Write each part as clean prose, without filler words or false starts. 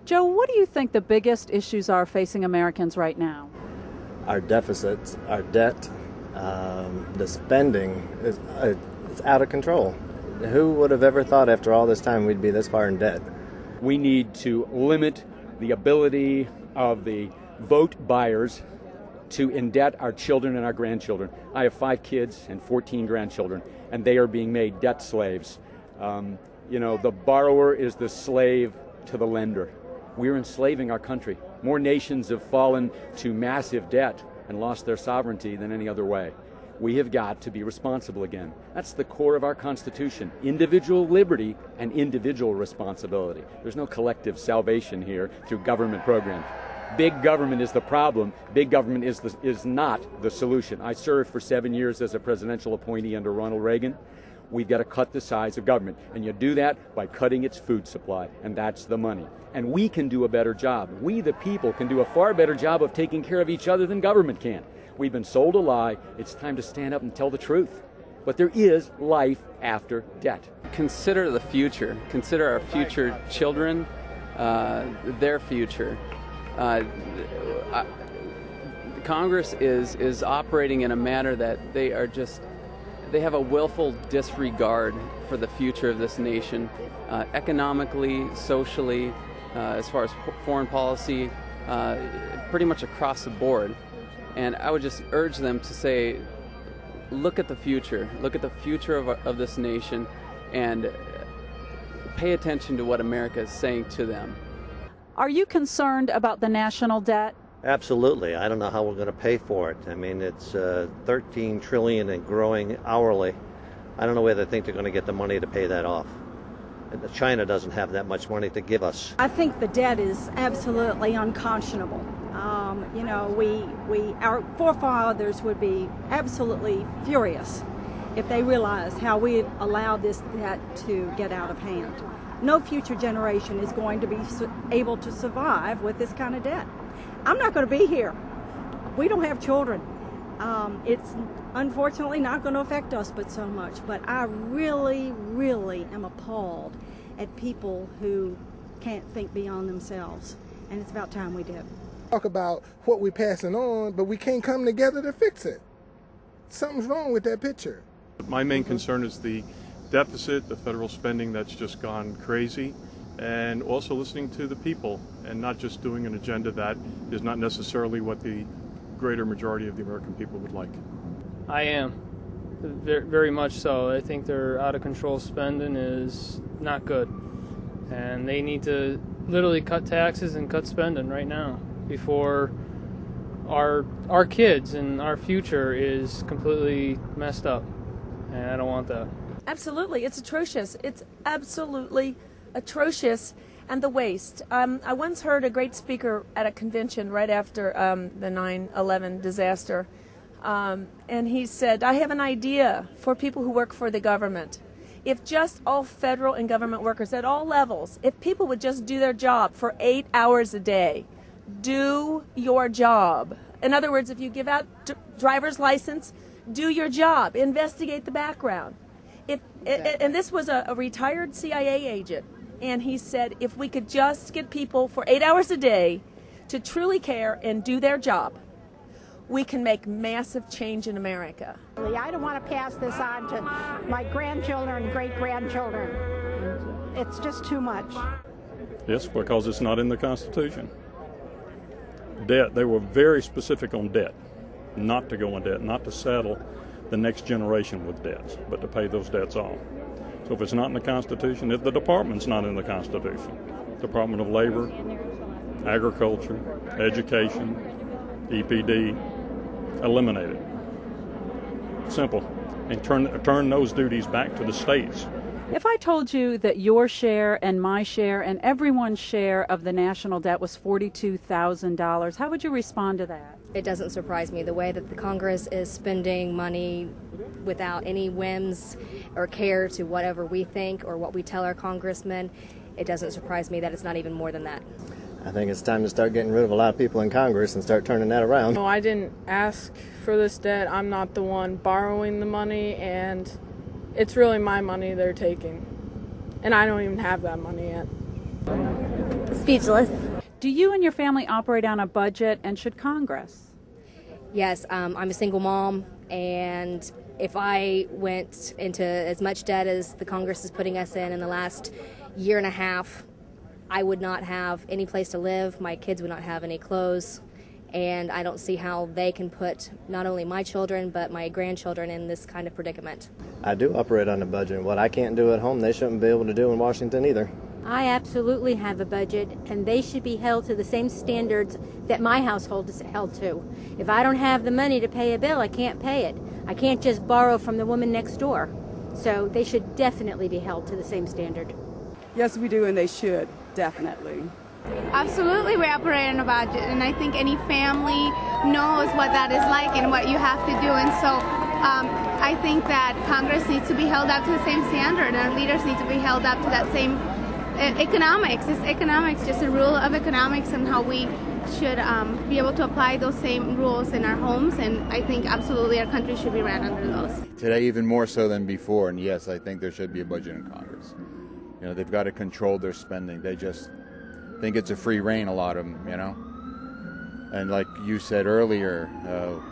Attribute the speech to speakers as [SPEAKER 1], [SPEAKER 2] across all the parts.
[SPEAKER 1] Joe, what do you think the biggest issues are facing Americans right now?
[SPEAKER 2] Our deficits, our debt, the spending is it's out of control. Who would have ever thought after all this time we'd be this far in debt?
[SPEAKER 3] We need to limit the ability of the vote buyers to indebt our children and our grandchildren. I have 5 kids and 14 grandchildren, and they are being made debt slaves. The borrower is the slave to the lender. We're enslaving our country. More nations have fallen to massive debt and lost their sovereignty than any other way. We have got to be responsible again. That's the core of our Constitution, individual liberty and individual responsibility. There's no collective salvation here through government programs. Big government is the problem. Big government is not the solution. I served for 7 years as a presidential appointee under Ronald Reagan. We've got to cut the size of government, and you do that by cutting its food supply, and that's the money. And we can do a better job. We, the people, can do a far better job of taking care of each other than government can. We've been sold a lie. It's time to stand up and tell the truth. But there is life after debt.
[SPEAKER 4] Consider the future. Consider our future children, their future. Congress is operating in a manner that they have a willful disregard for the future of this nation, economically, socially, as far as foreign policy, pretty much across the board. And I would just urge them to say, look at the future of this nation, and pay attention to what America is saying to them.
[SPEAKER 1] Are you concerned about the national debt?
[SPEAKER 5] Absolutely. I don't know how we're going to pay for it. I mean, it's $13 trillion and growing hourly. I don't know where they think they're going to get the money to pay that off. And China doesn't have that much money to give us.
[SPEAKER 6] I think the debt is absolutely unconscionable. Our forefathers would be absolutely furious if they realized how we allowed this debt to get out of hand. No future generation is going to be able to survive with this kind of debt. I'm not going to be here. We don't have children. It's unfortunately not going to affect us but so much. But I really, really am appalled at people who can't think beyond themselves. And it's about time we did.
[SPEAKER 7] Talk about what we're passing on, but we can't come together to fix it. Something's wrong with that picture.
[SPEAKER 8] My main concern is the deficit, the federal spending that's just gone crazy, and also listening to the people and not just doing an agenda that is not necessarily what the greater majority of the American people would like.
[SPEAKER 9] I am. Very much so. I think their out of control spending is not good. And they need to literally cut taxes and cut spending right now before our kids and our future is completely messed up. And I don't want that.
[SPEAKER 10] Absolutely. It's atrocious. It's absolutely atrocious. And the waste. I once heard a great speaker at a convention right after the 9/11 disaster. And he said, I have an idea for people who work for the government. If just all federal and government workers at all levels, if people would just do their job for 8 hours a day, do your job. In other words, if you give out driver's license, do your job. Investigate the background. And this was a retired CIA agent. And he said, if we could just get people for 8 hours a day to truly care and do their job, we can make massive change in America.
[SPEAKER 11] I don't want to pass this on to my grandchildren and great-grandchildren. It's just too much.
[SPEAKER 8] Yes, because it's not in the Constitution. Debt, they were very specific on debt, not to go in debt, not to saddle the next generation with debts, but to pay those debts off. So if it's not in the Constitution, if the department's not in the Constitution, Department of Labor, Agriculture, Education, EPD, eliminate it. Simple. And turn those duties back to the states.
[SPEAKER 1] If I told you that your share and my share and everyone's share of the national debt was $42,000, how would you respond to that?
[SPEAKER 12] It doesn't surprise me the way that the Congress is spending money without any whims or care to whatever we think or what we tell our congressmen. It doesn't surprise me that it's not even more than that.
[SPEAKER 2] I think it's time to start getting rid of a lot of people in Congress and start turning that around.
[SPEAKER 13] No, I didn't ask for this debt. I'm not the one borrowing the money, and it's really my money they're taking. And I don't even have that money yet.
[SPEAKER 14] speechless.
[SPEAKER 1] Do you and your family operate on a budget, and should Congress?
[SPEAKER 12] Yes, I'm a single mom, and if I went into as much debt as the Congress is putting us in the last year and a half, I would not have any place to live, my kids would not have any clothes, and I don't see how they can put not only my children but my grandchildren in this kind of predicament.
[SPEAKER 2] I do operate on a budget. What I can't do at home, they shouldn't be able to do in Washington either.
[SPEAKER 15] I absolutely have a budget, and they should be held to the same standards that my household is held to. If I don't have the money to pay a bill, I can't pay it. I can't just borrow from the woman next door. So they should definitely be held to the same standard.
[SPEAKER 16] Yes, we do, and they should, definitely.
[SPEAKER 17] Absolutely, we operate on a budget, and I think any family knows what that is like and what you have to do. And so I think that Congress needs to be held up to the same standard, and our leaders need to be held up to that same economics. It's economics, just a rule of economics, and how we should be able to apply those same rules in our homes. And I think absolutely our country should be ran under those.
[SPEAKER 18] Today, even more so than before. And yes, I think there should be a budget in Congress. You know, they've got to control their spending. They just think it's a free rein, a lot of them, you know. And like you said earlier,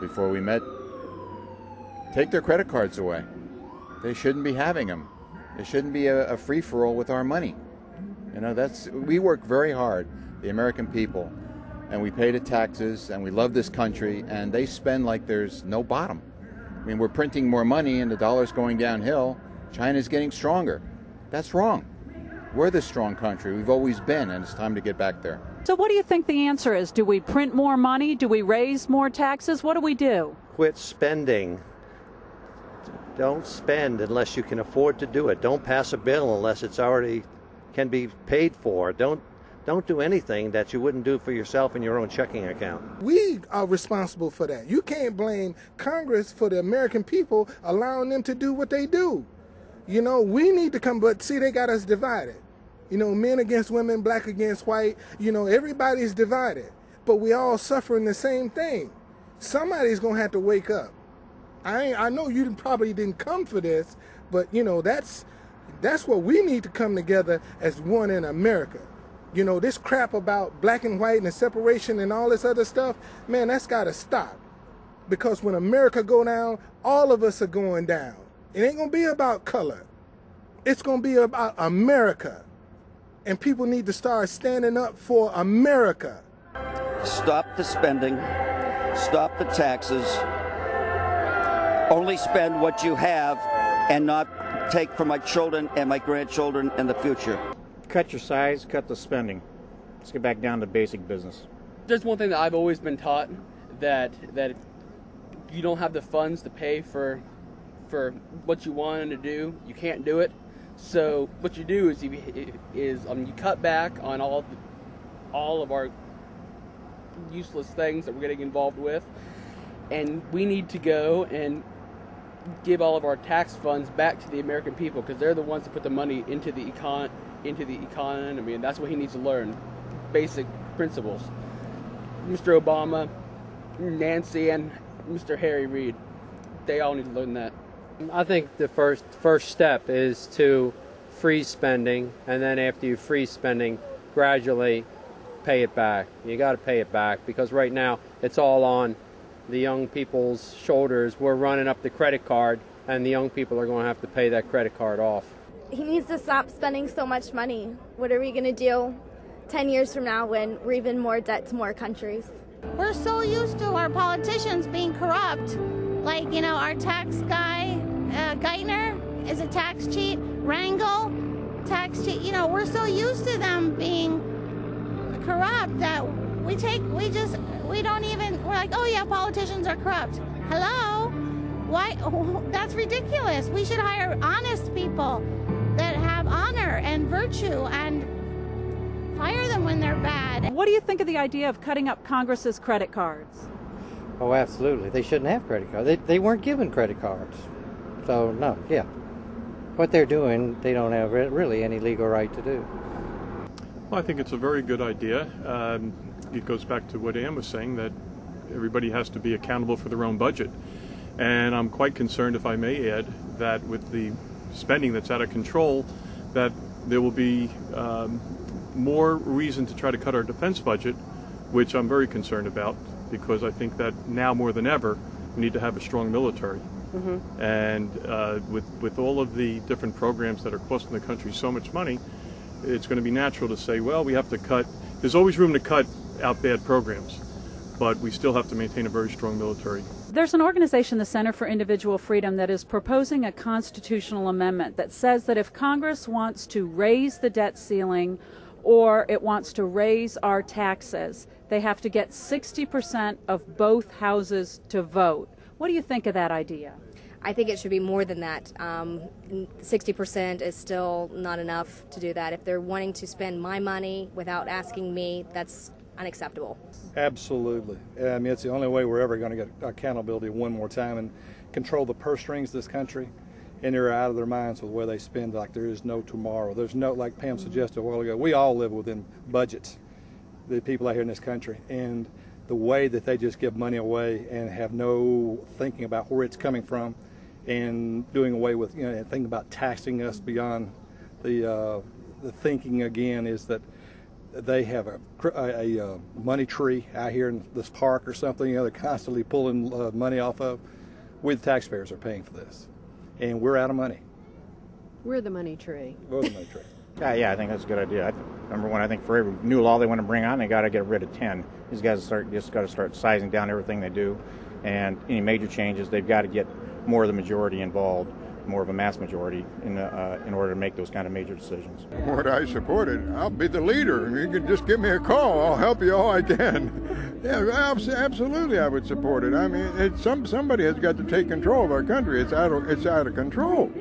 [SPEAKER 18] before we met, take their credit cards away. They shouldn't be having them. It shouldn't be a free-for-all with our money. You know, we work very hard, the American people, and we pay the taxes, and we love this country, and they spend like there's no bottom. I mean, we're printing more money, and the dollar's going downhill. China's getting stronger. That's wrong. We're the strong country. We've always been, and it's time to get back there.
[SPEAKER 1] So what do you think the answer is? Do we print more money? Do we raise more taxes? What do we do?
[SPEAKER 5] Quit spending. Don't spend unless you can afford to do it. Don't pass a bill unless it's already can be paid for. Don't do anything that you wouldn't do for yourself in your own checking account.
[SPEAKER 7] We are responsible for that. You can't blame Congress for the American people allowing them to do what they do. You know, we need to come, but see, they got us divided. You know, men against women, black against white. You know, everybody's divided, but we all suffering the same thing. Somebody's gonna have to wake up. I know you probably didn't come for this, but you know, that's what we need to come together as one in America. You know, this crap about black and white and the separation and all this other stuff, man, that's got to stop. Because when America go down, all of us are going down. It ain't going to be about color. It's going to be about America. And people need to start standing up for America.
[SPEAKER 19] Stop the spending. Stop the taxes. Only spend what you have and not take from my children and my grandchildren in the future.
[SPEAKER 20] Cut your size, cut the spending. Let's get back down to basic business.
[SPEAKER 4] There's one thing that I've always been taught, that you don't have the funds to pay for what you want to do, you can't do it. So what you do is you cut back on all of our useless things that we're getting involved with, and we need to go and give all of our tax funds back to the American people, because they're the ones that put the money into the economy, and that's what he needs to learn. Basic principles. Mr. Obama, Nancy, and Mr. Harry Reid, they all need to learn that.
[SPEAKER 21] I think the first step is to freeze spending, and then after you freeze spending, gradually pay it back. You got to pay it back, because right now it's all on the young people's shoulders. We're running up the credit card, and the young people are going to have to pay that credit card off.
[SPEAKER 14] He needs to stop spending so much money. What are we going to do 10 years from now when we're even more debt to more countries?
[SPEAKER 17] We're so used to our politicians being corrupt. Like, you know, our tax guy, Geithner, is a tax cheat. Rangel, tax cheat. You know, we're so used to them being corrupt that we're like, oh yeah, politicians are corrupt. Hello? Why? That's ridiculous. We should hire honest people that have honor and virtue and fire them when they're bad.
[SPEAKER 1] What do you think of the idea of cutting up Congress's credit cards?
[SPEAKER 22] Oh, absolutely. They shouldn't have credit cards. They weren't given credit cards. So, no, yeah. What they're doing, they don't have really any legal right to do.
[SPEAKER 8] Well, I think it's a very good idea. It goes back to what Ann was saying, that everybody has to be accountable for their own budget. And I'm quite concerned, if I may add, that with the spending that's out of control, that there will be more reason to try to cut our defense budget, which I'm very concerned about, because I think that now more than ever we need to have a strong military. And with all of the different programs that are costing the country so much money, it's going to be natural to say, well, we have to cut. There's always room to cut out bad programs, but we still have to maintain a very strong military.
[SPEAKER 1] There's an organization, the Center for Individual Freedom, that is proposing a constitutional amendment that says that if Congress wants to raise the debt ceiling or it wants to raise our taxes, they have to get 60% of both houses to vote. What do you think of that idea?
[SPEAKER 12] I think it should be more than that. 60% is still not enough to do that. If they're wanting to spend my money without asking me, that's unacceptable.
[SPEAKER 3] Absolutely. I mean, it's the only way we're ever going to get accountability one more time and control the purse strings of this country. And they're out of their minds with where they spend like there is no tomorrow. There's no, like Pam suggested a while ago, we all live within budgets, the people out here in this country. And the way that they just give money away and have no thinking about where it's coming from and doing away with, you know, and thinking about taxing us beyond the thinking again is that they have a money tree out here in this park or something, you know, they're constantly pulling money off of. We, the taxpayers, are paying for this. And we're out of money.
[SPEAKER 6] We're the money tree.
[SPEAKER 3] We're the money tree.
[SPEAKER 20] Yeah, I think that's a good idea. Number one, I think for every new law they want to bring on, they got to get rid of 10. These guys just got to start sizing down everything they do, and any major changes, they've got to get more of the majority involved, more of a mass majority in order to make those kind of major decisions.
[SPEAKER 23] Would I support it? I'll be the leader. You can just give me a call. I'll help you all I can. Yeah, absolutely, I would support it. I mean, somebody has got to take control of our country. It's out of control.